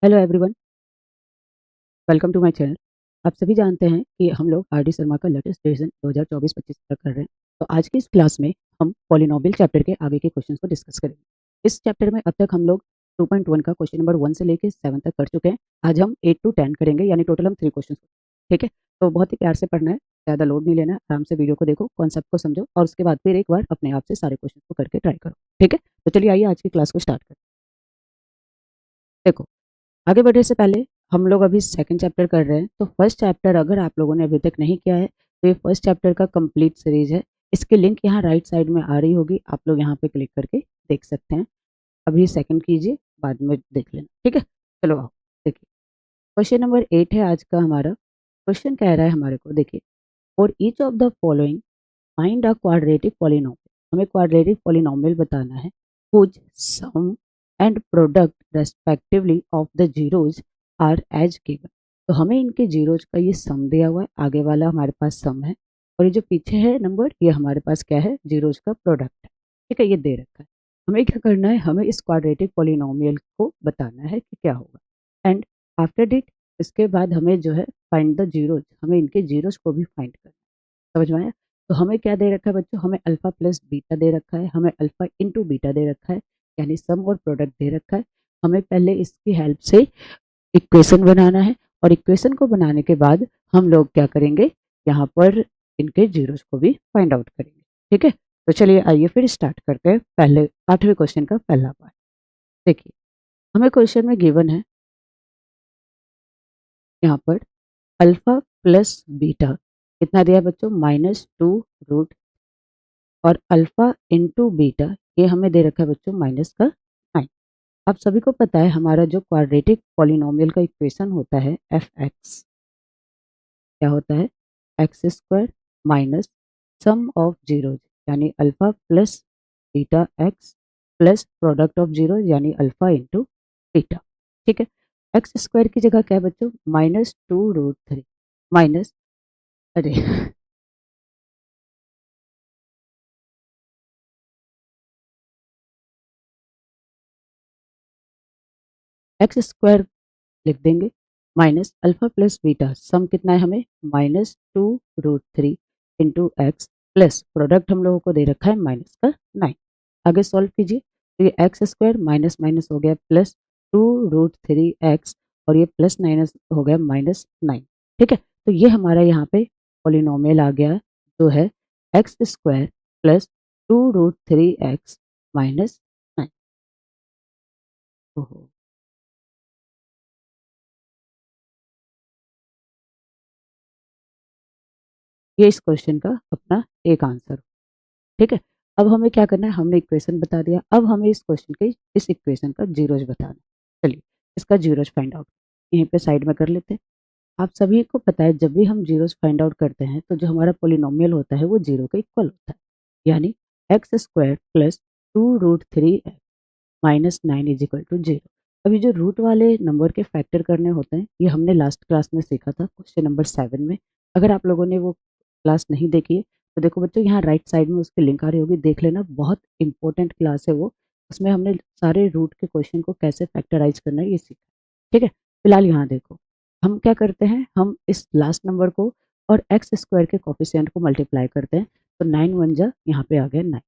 Hello everyone, welcome to my channel. आप सभी जानते हैं कि हम लोग आर डी शर्मा का लेटेस्ट रिवीजन 2024-25 तक कर रहे हैं। तो आज की इस क्लास में हम पॉलिनोमियल चैप्टर के आगे के क्वेश्चंस को डिस्कस करेंगे। इस चैप्टर में अब तक हम लोग 2.1 का क्वेश्चन नंबर 1 से लेकर 7 तक कर चुके हैं। आज हम 8 टू 10 करेंगे, यानी टोटल हम 3 क्वेश्चन। ठीक है, तो बहुत ही प्यार से पढ़ना है, ज़्यादा लोड नहीं लेना है, आराम से वीडियो को देखो, कॉन्सेप्ट को समझो और उसके बाद फिर एक बार अपने आप से सारे क्वेश्चन को करके ट्राई करो। ठीक है, तो चलिए आइए आज की क्लास को स्टार्ट करें। देखो, आगे बढ़ने से पहले हम लोग अभी सेकंड चैप्टर कर रहे हैं। तो फर्स्ट चैप्टर अगर आप लोगों ने अभी तक नहीं किया है तो ये फर्स्ट चैप्टर का कंप्लीट सीरीज है। इसकी लिंक यहाँ राइट साइड में आ रही होगी, आप लोग यहाँ पे क्लिक करके देख सकते हैं। अभी सेकंड कीजिए, बाद में देख लेना। ठीक है, चलो आओ देखिए। क्वेश्चन नंबर 8 है आज का हमारा। क्वेश्चन कह रहा है हमारे को, देखिए, for each of the following find a quadratic polynomial. हमें क्वाड्रेटिक पॉलिनोमियल बताना है whose sum and product respectively of the zeros are as given। तो हमें इनके जीरोज का ये सम दिया हुआ है, आगे वाला हमारे पास सम है और ये जो पीछे है नंबर, ये हमारे पास क्या है, जीरोज का प्रोडक्ट है। ठीक है, ये दे रखा है। हमें क्या करना है, हमें इस क्वाड्रेटिक पॉलिनोमियल को बताना है कि क्या होगा। एंड आफ्टर दिट, इसके बाद हमें जो है फाइंड द जीरोज, हमें इनके जीरोज को भी फाइंड करना है। समझ में आया? तो हमें क्या दे रखा है बच्चों, हमें अल्फा प्लस बीटा दे रखा है, हमें अल्फा इंटू बीटा दे रखा है, यानी सम और प्रोडक्ट दे रखा है। हमें पहले इसकी हेल्प से इक्वेशन बनाना है और इक्वेशन को बनाने के बाद हम लोग क्या करेंगे, यहाँ पर इनके जीरोस को भी फाइंड आउट करेंगे। ठीक है, तो चलिए आइए फिर स्टार्ट करते हैं पहले 8वें क्वेश्चन का पहला पार्ट। देखिए, हमें क्वेश्चन में गिवन है यहाँ पर अल्फा प्लस बीटा कितना दिया बच्चों, -2 रूट, और अल्फा इंटू बीटा ये हमें दे रखा है बच्चों -9। आप सभी को पता है हमारा जो क्वाड्रेटिक पॉलिनोमियल का इक्वेशन होता है एफ एक्स, क्या होता है, x square minus sum of zeros, यानी alpha plus beta x plus product of zero, यानी अल्फा इंटू बीटा। ठीक है, एक्स स्क्वायर की जगह क्या है बच्चों, -2 रूट 3 माइनस, अरे एक्स स्क्वायर लिख देंगे minus alpha plus beta, sum कितना है हमें, -2 root 3 into x plus product हम लोगों को दे रखा है -9। आगे सॉल्व कीजिए, तो ये एक्स स्क्वायर माइनस माइनस हो गया +2 रूट 3 एक्स, और ये प्लस माइनस हो गया -9। ठीक है, तो ये हमारा यहाँ पे पॉलिनोमियल आ गया, जो है x square plus 2 root 3 x -9। ओहो, ये इस क्वेश्चन का अपना एक आंसर। ठीक है, अब हमें क्या करना है, हमने इक्वेशन बता दिया, अब हमें इस क्वेश्चन के इस इक्वेशन का जीरोज बताना है। चलिए इसका जीरोज फाइंड आउट यहीं पे साइड में कर लेते हैं। आप सभी को पता है जब भी हम जीरोज फाइंड आउट करते हैं तो जो हमारा पोलिनोमियल होता है वो जीरो के इक्वल होता है, यानी x square plus 2 root 3 -9 is equal to 0। अभी जो रूट वाले नंबर के फैक्टर करने होते हैं ये हमने लास्ट क्लास में सीखा था, क्वेश्चन नंबर 7 में। अगर आप लोगों ने वो क्लास नहीं देखी है तो देखो बच्चों, यहाँ राइट साइड में उसकी लिंक आ रही होगी, देख लेना, बहुत इंपॉर्टेंट क्लास है वो। उसमें हमने सारे रूट के क्वेश्चन को कैसे फैक्टराइज करना है ये सीखा। ठीक है, फिलहाल यहाँ देखो, हम क्या करते हैं, हम इस लास्ट नंबर को और एक्स स्क्वायर के कोफिशिएंट को मल्टीप्लाई करते हैं, तो 9 1 जा यहाँ पे आ गया 9।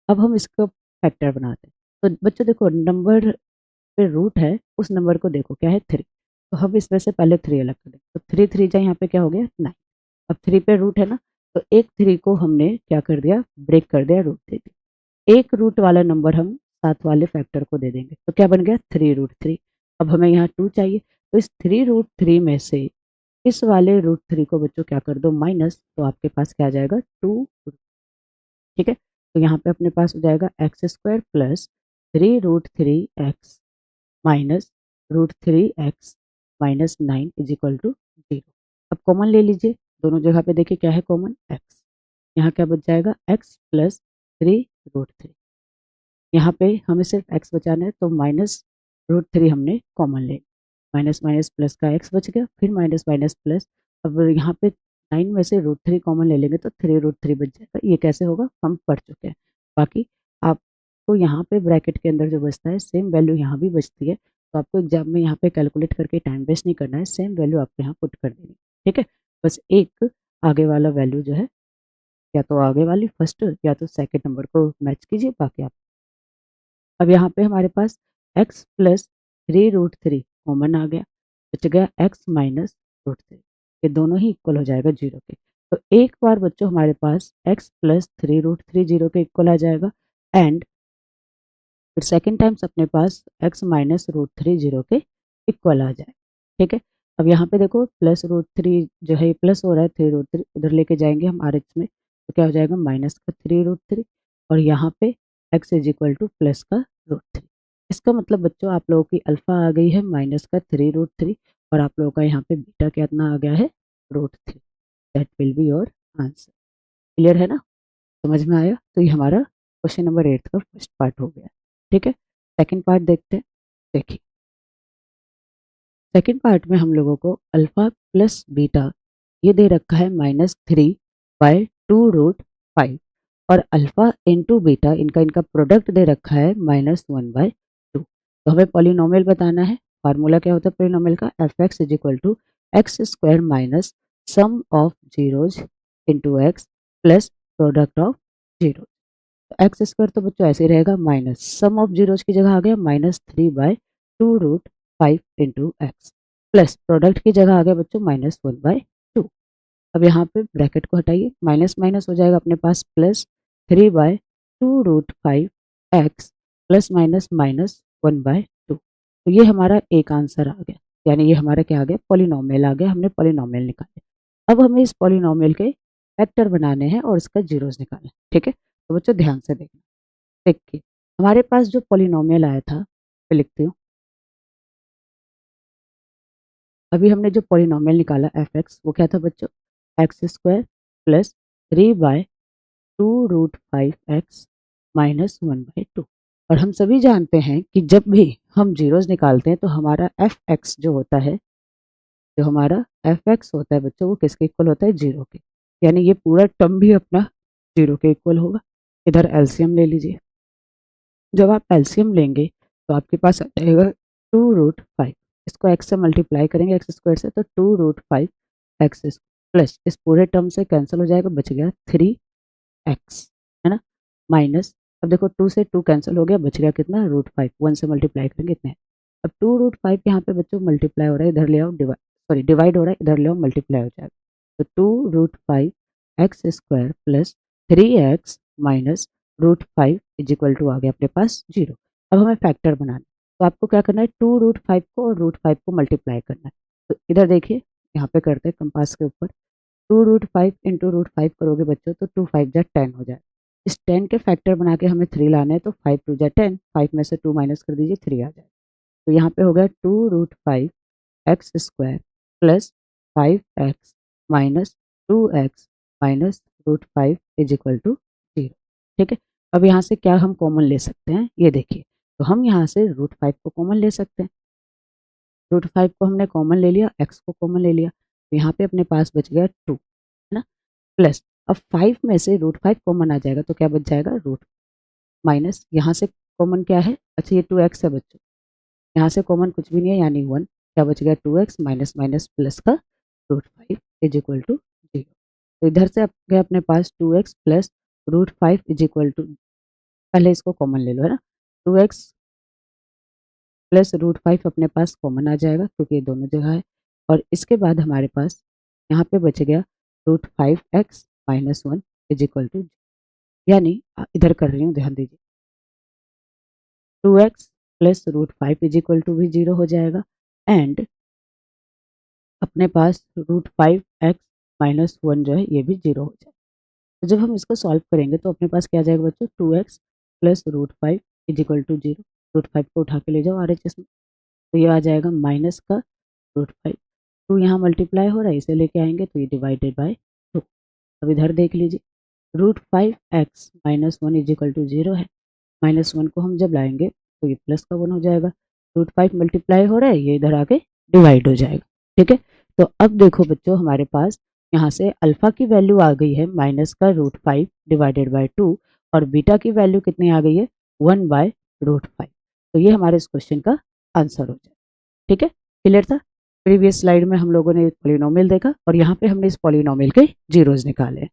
अब हम इसको फैक्टर बनाते हैं। तो बच्चों देखो, नंबर पे रूट है, उस नंबर को देखो क्या है, 3। तो हम इसमें से पहले 3 अलग कर दें, तो 3 3 जा यहाँ पे क्या हो गया 9। अब 3 पे रूट है ना, तो एक 3 को हमने क्या कर दिया, ब्रेक कर दिया, रूट दे दिया। एक रूट वाला नंबर हम साथ वाले फैक्टर को दे देंगे, तो क्या बन गया 3 रूट 3। अब हमें यहाँ 2 चाहिए, तो इस 3 रूट 3 में से इस वाले रूट 3 को बच्चों क्या कर दो माइनस, तो आपके पास क्या आ जाएगा 2। ठीक है, तो यहाँ पे अपने पास हो जाएगा x square plus 3 root 3 x -√3 x -9 is equal to 0। अब कॉमन ले लीजिए, दोनों जगह पे देखिए क्या है कॉमन, एक्स। यहाँ क्या बच जाएगा एक्स प्लस 3 रूट 3। यहाँ पे हमें सिर्फ एक्स बचाना है, तो -√3 हमने कॉमन ले, माइनस माइनस प्लस का एक्स बच गया, फिर माइनस माइनस प्लस। अब यहाँ पे 9 में से √3 कॉमन ले लेंगे तो 3 रूट 3 बच जाएगा। ये कैसे होगा, हम पढ़ चुके हैं। बाकी आपको यहाँ पे ब्रैकेट के अंदर जो बचता है सेम वैल्यू यहाँ भी बचती है, तो आपको एग्जाम में यहाँ पे कैलकुलेट करके टाइम वेस्ट नहीं करना है, सेम वैल्यू आपको यहाँ पुट कर देनी है। ठीक है, बस एक आगे वाला वैल्यू जो है या तो आगे वाली फर्स्ट या तो सेकंड नंबर को मैच कीजिए, बाकी आप। अब यहाँ पे हमारे पास x प्लस 3√3 कॉमन आ गया, बच गया x माइनस √3। ये दोनों ही इक्वल हो जाएगा 0 के। तो एक बार बच्चों हमारे पास x प्लस 3√3 0 के इक्वल आ जाएगा, एंड फिर सेकेंड टाइम्स अपने पास x माइनस √3 0 के इक्वल आ जाए। ठीक है, अब यहाँ पे देखो प्लस √3 जो है प्लस हो रहा है, 3√3 उधर लेके जाएंगे हम आर एक्स में, तो क्या हो जाएगा माइनस का 3√3, और यहाँ पे x is equal two plus का √3। इसका मतलब बच्चों आप लोगों की अल्फा आ गई है माइनस का 3√3, और आप लोगों का यहाँ पे बीटा कितना आ गया है √3। That will be your answer. Clear है ना, समझ में आया? तो ये हमारा क्वेश्चन नंबर 8 का फर्स्ट पार्ट हो गया। ठीक है, सेकंड पार्ट देखते हैं। देखिए सेकंड पार्ट में हम लोगों को अल्फा प्लस बीटा ये दे रखा है -3/2√5, और अल्फा इंटू बीटा इनका प्रोडक्ट दे रखा है -1/2। तो हमें पॉलिनोमियल बताना है। फार्मूला क्या होता है पॉलिनोमियल का? F x is equal to x square minus sum of zeros into x plus product of zero. X square तो बच्चों ऐसे ही रहेगा, माइनस सम ऑफ जीरोज की जगह आ गया -3/2√5 इंटू एक्स, प्लस प्रोडक्ट की जगह आ गया बच्चों -1/2। अब यहाँ पे ब्रैकेट को हटाइए, माइनस माइनस हो जाएगा अपने पास +3/2√5 एक्स प्लस माइनस -1/2। तो ये हमारा एक आंसर आ गया, यानी ये हमारा क्या आ गया पॉलिनोमियल आ गया, हमने पॉलिनोमियल निकाले। अब हमें इस पॉलिनोमियल के फैक्टर बनाने हैं और इसका जीरोस निकालना है। ठीक है, तो बच्चों ध्यान से देखना। देखिए हमारे पास जो पॉलिनोमियल आया था, मैं लिखती हूँ, अभी हमने जो पॉलिनोमियल निकाला एफ एक्स वो क्या था बच्चों? X square plus 3/2√5 x minus 1/2। और हम सभी जानते हैं कि जब भी हम जीरोस निकालते हैं तो हमारा एफ एक्स जो होता है, जो हमारा एफ एक्स होता है बच्चों, वो किसके इक्वल होता है? जीरो के। यानी ये पूरा टर्म भी अपना जीरो के इक्वल होगा। इधर एलसीएम ले लीजिए। जब आप एलसीएम लेंगे तो आपके पास आ जाएगा 2√5। इसको एक्स से मल्टीप्लाई करेंगे एक्स स्क्वायर से, तो 2√5 एक्स प्लस इस पूरे टर्म से कैंसिल हो जाएगा, बच गया 3x, है ना, माइनस। अब देखो 2 से 2 कैंसिल हो गया, बच गया कितना? √5। 1 से मल्टीप्लाई करेंगे इतने। अब 2√5 यहाँ पे बच्चों मल्टीप्लाई हो रहा है, इधर ले आओ डिवाइड हो रहा है, इधर ले आओ मल्टीप्लाई हो जाएगा। तो 2√5 x square plus 3x minus √5 is equal to आ गया अपने पास 0। अब हमें फैक्टर बनाना है, तो आपको क्या करना है? 2√5 को और √5 को मल्टीप्लाई करना है। तो इधर देखिए, यहाँ पे करते हैं कंपास के ऊपर, 2√5 इंटू √5 करोगे बच्चों तो 2 5 जा 10 हो जाए। इस 10 के फैक्टर बना के हमें 3 लाने हैं, तो 5 2 जा 10, 5 में से 2 माइनस कर दीजिए, 3 आ जाए। तो यहाँ पे हो गया 2√5 x square plus 5x minus 2x minus √5 is equal to 0। ठीक है, अब यहाँ से क्या हम कॉमन ले सकते हैं ये देखिए, तो हम यहाँ से √5 को कॉमन ले सकते हैं। √5 को हमने कॉमन ले लिया, x को कॉमन ले लिया, तो यहाँ पे अपने पास बच गया 2, है ना, प्लस अब 5 में से √5 कॉमन आ जाएगा तो क्या बच जाएगा? रूट माइनस यहाँ से कॉमन क्या है? अच्छा ये 2x है बच्चों, यहाँ से कॉमन कुछ भी नहीं है यानी 1। क्या बच गया? 2x माइनस माइनस प्लस का √5 इज इक्वल टू 0। तो इधर से गया अपने पास 2x plus √5 is equal to, पहले इसको कॉमन ले लो, है ना, 2x प्लस √5 अपने पास कॉमन आ जाएगा क्योंकि ये दोनों जगह है। और इसके बाद हमारे पास यहाँ पे बच गया √5x minus 1 is equal to, यानी इधर कर रही हूँ ध्यान दीजिए, 2x plus √5 is equal to भी 0 हो जाएगा, एंड अपने पास √5x माइनस 1 जो है ये भी 0 हो जाएगा। तो जब हम इसको सॉल्व करेंगे तो अपने पास क्या आ जाएगा बच्चों? 2x plus √5 is equal to 0। √5 को उठा के ले जाओ RHS में, तो ये आ जाएगा माइनस का √5। 2 यहाँ मल्टीप्लाई हो रहा है, इसे लेके आएंगे तो ये डिवाइडेड बाय 2। अब इधर देख लीजिए, √5x minus 1 is equal to 0 है, -1 को हम जब लाएंगे तो ये प्लस का 1 हो जाएगा। √5 मल्टीप्लाई हो रहा है, ये इधर आके डिवाइड हो जाएगा। ठीक है, तो अब देखो बच्चों हमारे पास यहाँ से अल्फा की वैल्यू आ गई है माइनस का √5 डिवाइडेड बाय 2, और बीटा की वैल्यू कितनी आ गई है? 1/√5। तो ये हमारे इस क्वेश्चन का आंसर हो जाए। ठीक है, क्लियर था। प्रीवियस स्लाइड में हम लोगों ने पॉलिनोमियल देखा और यहाँ पे हमने इस पॉलिनोमियल के जीरोज निकाले।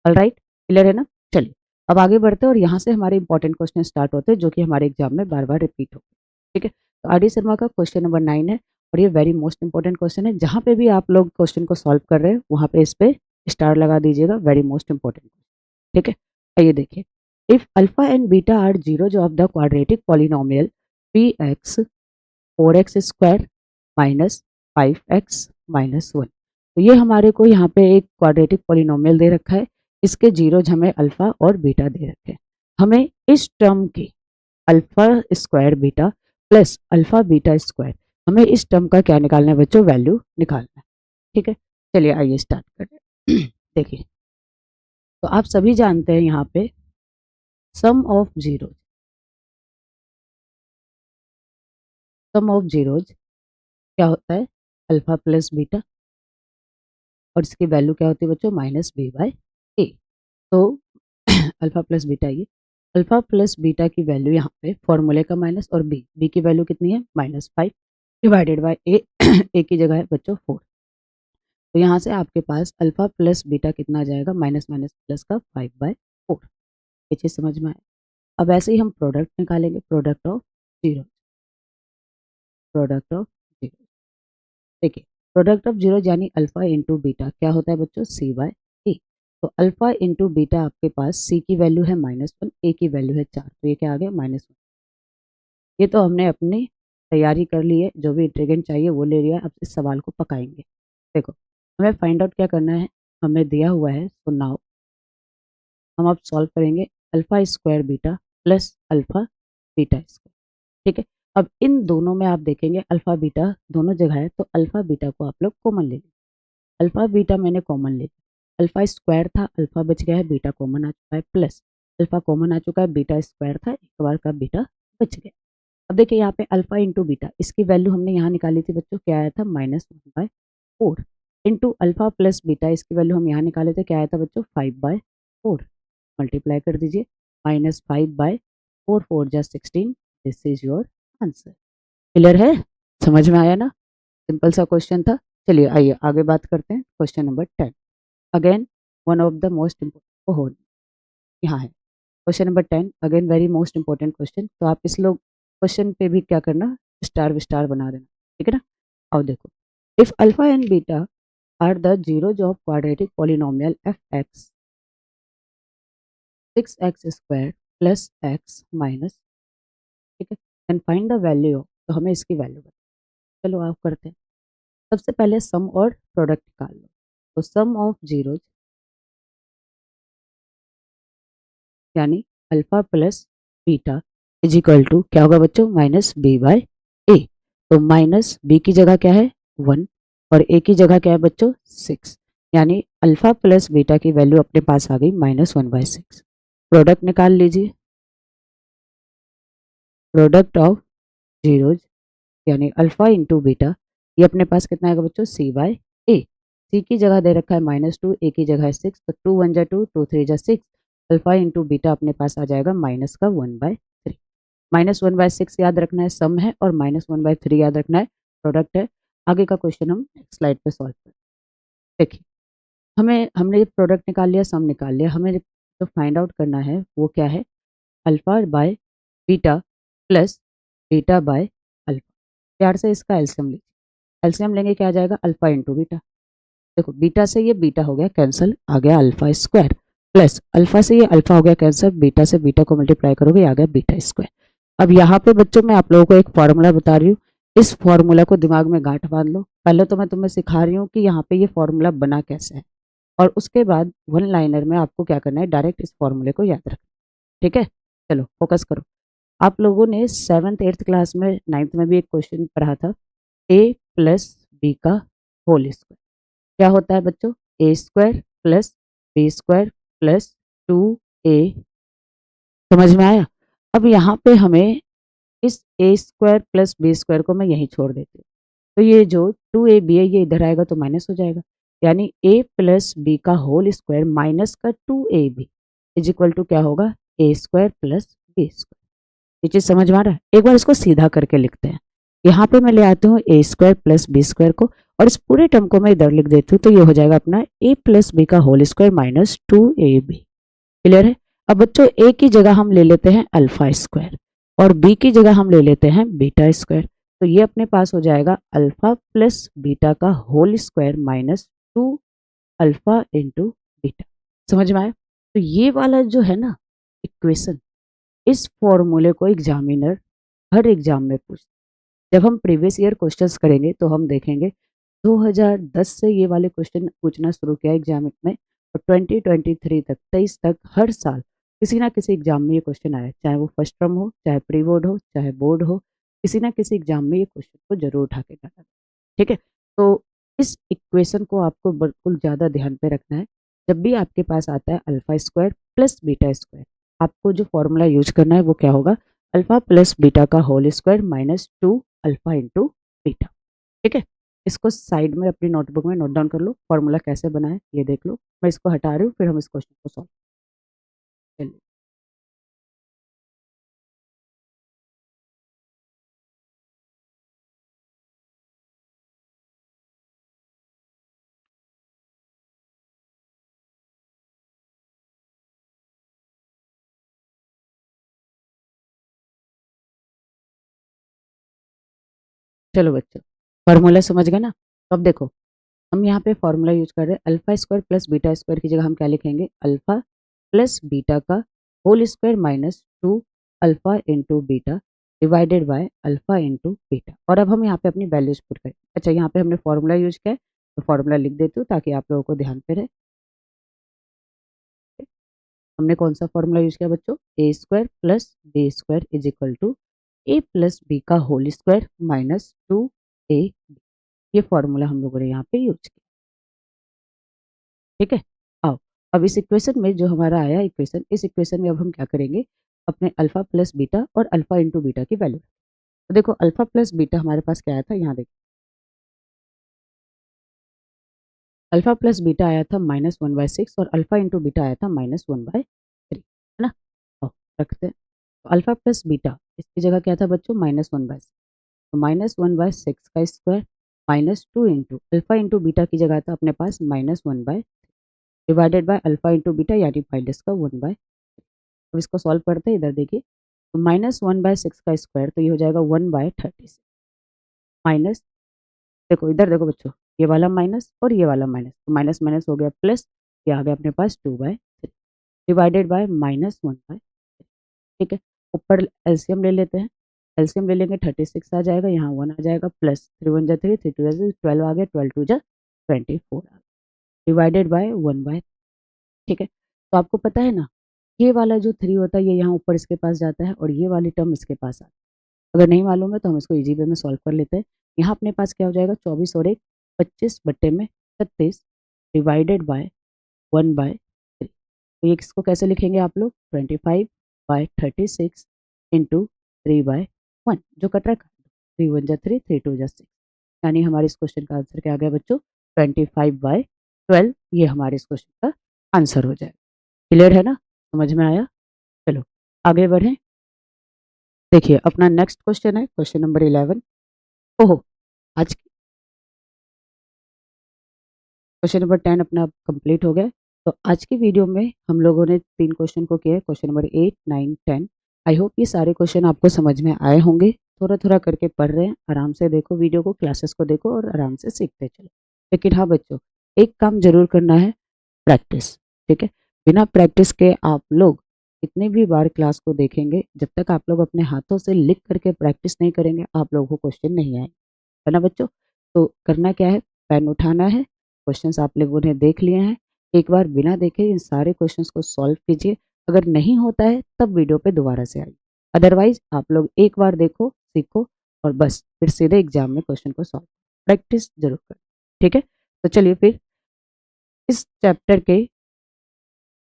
ऑलराइट, क्लियर है ना। चलिए अब आगे बढ़ते हैं और यहाँ से हमारे इंपॉर्टेंट क्वेश्चन स्टार्ट होते हैं जो कि हमारे एग्जाम में बार बार रिपीट होते हैं। ठीक है, तो आर डी शर्मा का क्वेश्चन नंबर 9 है और ये वेरी मोस्ट इंपॉर्टेंट क्वेश्चन है। जहाँ पे भी आप लोग क्वेश्चन को सॉल्व कर रहे हैं वहाँ पे इस पे स्टार लगा दीजिएगा, वेरी मोस्ट इंपॉर्टेंट। ठीक है, आइए देखिए, if alpha and beta are zeros of the quadratic polynomial p x 4x square minus 5x minus 1। तो ये हमारे को यहाँ पे एक क्वाड्रेटिक पॉलिनोमियल दे रखा है, इसके जीरोज हमें अल्फा और बीटा दे रखे हैं। हमें इस टर्म की alpha square beta plus alpha beta square, हमें इस टर्म का क्या निकालना है बच्चों, वैल्यू निकालना है। ठीक है, चलिए आइए स्टार्ट करते हैं। देखिए, तो आप सभी जानते हैं यहाँ पे sum of zeros, sum of zeros क्या होता है, अल्फा प्लस बीटा, और इसकी वैल्यू क्या होती है बच्चों, माइनस बी बाय ए। तो अल्फा प्लस बीटा, ये अल्फा प्लस बीटा की वैल्यू यहाँ पे फॉर्मूले का माइनस, और बी की वैल्यू कितनी है, -5 डिवाइडेड बाय ए। ए की जगह है बच्चों 4। तो यहाँ से आपके पास अल्फा प्लस बीटा कितना आ जाएगा, माइनस माइनस प्लस का 5/4। ये चीज़ समझ में आए। अब ऐसे ही हम प्रोडक्ट निकालेंगे, product of zero, product of zero. देखिए, प्रोडक्ट ऑफ जीरो यानी अल्फा इंटू बीटा क्या होता है बच्चों, c/e। तो अल्फा इंटू बीटा आपके पास c की वैल्यू है -1, a की वैल्यू है 4, तो ये क्या आ गया, -1। ये तो हमने अपनी तैयारी कर ली है, जो भी इंटीग्रेंट चाहिए वो ले लिया। अब इस सवाल को पकाएंगे। देखो, हमें फाइंड आउट क्या करना है, हमें दिया हुआ है। सो नाउ हम अब सॉल्व करेंगे alpha square beta plus alpha beta square. ठीक है, अब इन दोनों में आप देखेंगे अल्फा बीटा दोनों जगह है, तो अल्फा बीटा को आप लोग कॉमन ले लीजिए। अल्फा बीटा मैंने कॉमन ले लिया, अल्फा स्क्वायर था, अल्फा बच गया है, बीटा कॉमन आ चुका है, प्लस अल्फा कॉमन आ चुका है, बीटा स्क्वायर था, एक बार का बीटा बच गया। अब देखिए यहाँ पे अल्फा इंटू बीटा, इसकी वैल्यू हमने यहाँ निकाली थी बच्चों, क्या आया था, -1/4 इंटू अल्फा प्लस बीटा, इसकी वैल्यू हम यहाँ निकाले थे, क्या आया था बच्चों, 5/4। मल्टीप्लाई कर दीजिए, -5/4, 4 जा 16, this is your answer. Clear है, समझ में आया ना, सिंपल सा क्वेश्चन था। चलिए आइए आगे बात करते हैं, question number 10। Again one of the most important, ओहो यहाँ है question number 10, again very most important question. तो आप इस लोग क्वेश्चन पे भी क्या करना, स्टार विस्टार बना देना। ठीक है ना। और देखो, if alpha and beta are the zeros of quadratic polynomial f x 6x square plus x minus, ठीक है, and find the value of, तो हमें इसकी वैल्यू बता। चलो आप करते हैं। सबसे पहले सम और प्रोडक्ट निकाल लो। तो सम ऑफ जीरोज यानी alpha plus beta is equal to क्या होगा बच्चों, -b/a। तो माइनस बी की जगह क्या है, 1, और ए की जगह क्या है बच्चों, 6। यानी अल्फा प्लस बीटा की वैल्यू अपने पास आ गई -1/6। प्रोडक्ट निकाल लीजिए, प्रोडक्ट ऑफ जीरोज यानी अल्फा इंटू बीटा, ये अपने पास कितना आएगा बच्चों, c/a। सी की जगह दे रखा है -2, ए की जगह है 6, तो 2 1 जा 2, 2 3 जा 6। अल्फा इंटू बीटा अपने पास आ जाएगा माइनस का 1/3। -1/6 याद रखना है सम है, और -1/3 याद रखना है प्रोडक्ट है। आगे का क्वेश्चन हम नेक्स्ट स्लाइड पे सॉल्व करें। देखिए, हमने प्रोडक्ट निकाल लिया, सम निकाल लिया, हमें जो फाइंड आउट करना है वो क्या है, alpha by beta plus beta by alpha. प्यार से इसका एल्सियम लीजिए, एल्सियम लेंगे क्या आ जाएगा, अल्फा इंटू बीटा। देखो, बीटा से ये बीटा हो गया कैंसिल, आ गया अल्फा स्क्वायर, प्लस अल्फा से ये अल्फा हो गया कैंसिल, बीटा से बीटा को मल्टीप्लाई करोगे आ गया बीटा स्क्वायर। अब यहाँ पे बच्चों मैं आप लोगों को एक फॉर्मूला बता रही हूँ, इस फॉर्मूला को दिमाग में गांठ बांध लो। पहले तो मैं तुम्हें सिखा रही हूँ कि यहाँ पे ये फॉर्मूला बना कैसे है, और उसके बाद वन लाइनर में आपको क्या करना है, डायरेक्ट इस फॉर्मूले को याद रखना। ठीक है, चलो फोकस करो। आप लोगों ने 7th 8th क्लास में 9th में भी एक क्वेश्चन पढ़ा था, a प्लस बी का होल स्क्वायर क्या होता है बच्चों, a square plus b square plus 2a। समझ में आया। अब यहाँ पे हमें इस a square plus b square को मैं यहीं छोड़ देती हूँ, तो ये जो 2ab है ये इधर आएगा तो माइनस हो जाएगा, यानी a प्लस बी का होल स्क्वायर माइनस का 2ab इज इक्वल टू क्या होगा, ए स्क्वायर प्लस बी स्क्वायर। ये चीज समझ में आ रहा है। एक बार इसको सीधा करके लिखते हैं, यहाँ पे मैं ले आती हूँ ए स्क्वायर प्लस बी स्क्वायर को, और इस पूरे टर्म को मैं इधर लिख देती हूँ, तो ये हो जाएगा अपना ए प्लस बी का whole square minus 2ab। Clear है? अब बच्चों ए की जगह हम ले लेते हैं अल्फा स्क्वायर, और बी की जगह हम ले लेते हैं बीटा स्क्वायर। तो ये अपने पास हो जाएगा अल्फा प्लस बीटा का whole square minus 2 alpha into beta. समझ में आया? तो ये वाला जो है ना इक्वेशन, इस फॉर्मूले को एग्जामिनर हर एग्जाम में पूछ, जब हम प्रीवियस ईयर क्वेश्चंस करेंगे तो हम देखेंगे 2010 से ये वाले क्वेश्चन पूछना शुरू किया एग्जाम में, और 2023 तक 23 तक हर साल किसी ना किसी एग्जाम में ये क्वेश्चन आया, चाहे वो फर्स्ट टर्म हो, चाहे प्री बोर्ड हो, चाहे बोर्ड हो, किसी ना किसी एग्जाम में ये क्वेश्चन को जरूर उठा के जाना है। ठीक है? तो इस इक्वेशन को आपको बिल्कुल ज़्यादा ध्यान पे रखना है। जब भी आपके पास आता है alpha square plus beta square, आपको जो फॉर्मूला यूज करना है वो क्या होगा, अल्फा प्लस बीटा का whole square minus 2 alpha into beta. ठीक है? इसको साइड में अपनी नोटबुक में नोट डाउन कर लो, फॉर्मूला कैसे बना है ये देख लो। मैं इसको हटा रही हूँ, फिर हम इस क्वेश्चन को सॉल्व करेंगे। चलो बच्चों, फॉर्मूला समझ गए ना? तो अब देखो, हम यहाँ पे फॉर्मूला यूज कर रहे हैं, alpha square plus beta square की जगह हम क्या लिखेंगे, अल्फा प्लस बीटा का whole square minus 2 alpha into beta divided by alpha into beta. और अब हम यहाँ पे अपनी वैल्यूज पुट करें। अच्छा, यहाँ पे हमने फॉर्मूला यूज किया है, तो फॉर्मूला लिख देती हूँ ताकि आप लोगों को ध्यान पे रहे। हमने कौन सा फॉर्मूला यूज किया बच्चों, a square plus b square is equal to a plus b का होल स्क्वायर माइनस 2a। ये फॉर्मूला हम लोगों ने यहाँ पे यूज किया। ठीक है? आओ, अब इस इक्वेशन में जो हमारा आया इक्वेशन, इस इक्वेशन में अब हम क्या करेंगे, अपने अल्फा प्लस बीटा और अल्फा इंटू बीटा की वैल्यू। तो देखो, अल्फा प्लस बीटा हमारे पास क्या आया था, यहाँ देखो, अल्फा प्लस बीटा आया था -1/6, और अल्फा इंटू बीटा आया था -1/3। है ना? आओ, रखते हैं। तो अल्फा प्लस बीटा, इसकी जगह क्या था बच्चों, -1/6। तो -1/6 का square minus 2 into alpha into beta की जगह था अपने पास -1/, divided by alpha into beta यानी माइनस का 1/। अब इसको सॉल्व करते हैं, इधर देखिए, तो -1/6 का स्क्वायर, तो ये हो जाएगा 1/36 माइनस, देखो इधर देखो बच्चों, ये वाला माइनस और ये वाला माइनस, तो माइनस माइनस हो गया प्लस, ये आ गया अपने पास 2/3 डिवाइडेड बाय -1/। ठीक है? ऊपर एलसीएम ले लेते हैं, एलसीएम ले लेंगे 36 आ जाएगा, यहाँ 1 आ जाएगा, प्लस 3 1 जा 3, 3 2 जा 12 आ गया, 12 2 जा 24 आ गया, डिवाइडेड बाय 1/। ठीक है? तो आपको पता है ना, ये वाला जो 3 होता है ये यहाँ ऊपर इसके पास जाता है, और ये वाली टर्म इसके पास आता है। अगर नहीं मालूम है तो हम इसको इजी वे में सॉल्व कर लेते हैं। यहाँ अपने पास क्या हो जाएगा, 24 और 1 25 बट्टे में 36 डिवाइडेड बाय 1/3। तो ये इसको कैसे लिखेंगे आप लोग, 25/36 इंटू 3/1, जो कट रहा है 3 1 जा 3, 3 2 जा 6, यानी हमारे इस क्वेश्चन का आंसर क्या आ गया बच्चों, 25/12। ये हमारे इस क्वेश्चन का आंसर हो जाएगा। क्लियर है ना? समझ में आया? चलो आगे बढ़ें। देखिए, अपना नेक्स्ट क्वेश्चन है क्वेश्चन नंबर 11। ओहो, आज क्वेश्चन नंबर 10 अपना कंप्लीट हो गया। तो आज की वीडियो में हम लोगों ने 3 क्वेश्चन को किया है, क्वेश्चन नंबर 8 9 10। आई होप ये सारे क्वेश्चन आपको समझ में आए होंगे। थोड़ा थोड़ा करके पढ़ रहे हैं, आराम से देखो वीडियो को, क्लासेस को देखो और आराम से सीखते चलो। लेकिन हाँ बच्चों, एक काम जरूर करना है, प्रैक्टिस। ठीक है? बिना प्रैक्टिस के आप लोग कितने भी बार क्लास को देखेंगे, जब तक आप लोग अपने हाथों से लिख करके प्रैक्टिस नहीं करेंगे, आप लोगों को क्वेश्चन नहीं आएंगे। है ना बच्चों? तो करना क्या है, पेन उठाना है, क्वेश्चंस आप लोगों ने देख लिए हैं, एक बार बिना देखे इन सारे क्वेश्चंस को सॉल्व कीजिए। अगर नहीं होता है तब वीडियो पे दोबारा से आइए, अदरवाइज आप लोग एक बार देखो, सीखो, और बस फिर सीधे एग्जाम में क्वेश्चन को सॉल्व, प्रैक्टिस जरूर करें। ठीक है? तो चलिए फिर इस चैप्टर के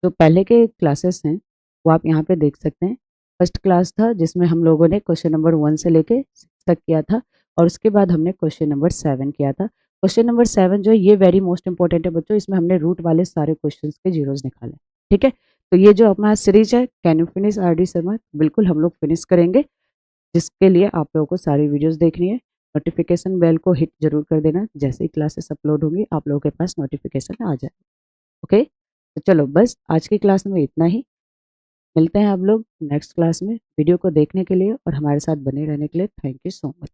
जो पहले के क्लासेस हैं वो आप यहाँ पे देख सकते हैं। फर्स्ट क्लास था जिसमें हम लोगों ने क्वेश्चन नंबर 1 से लेके 6 तक किया था, और उसके बाद हमने क्वेश्चन नंबर 7 किया था। क्वेश्चन नंबर 7 जो है ये वेरी मोस्ट इंपॉर्टेंट है बच्चों, इसमें हमने रूट वाले सारे क्वेश्चंस के जीरोस निकाले। ठीक है? तो ये जो अपना सीरीज है can you finish R D Sharma, बिल्कुल हम लोग फिनिश करेंगे। जिसके लिए आप लोगों को सारी वीडियोस देखनी है। नोटिफिकेशन बेल को हिट जरूर कर देना, जैसे ही क्लासेस अपलोड होंगी आप लोगों के पास नोटिफिकेशन आ जाए। ओके, तो चलो बस आज की क्लास में इतना ही। मिलते हैं आप लोग नेक्स्ट क्लास में। वीडियो को देखने के लिए और हमारे साथ बने रहने के लिए थैंक यू सो मच।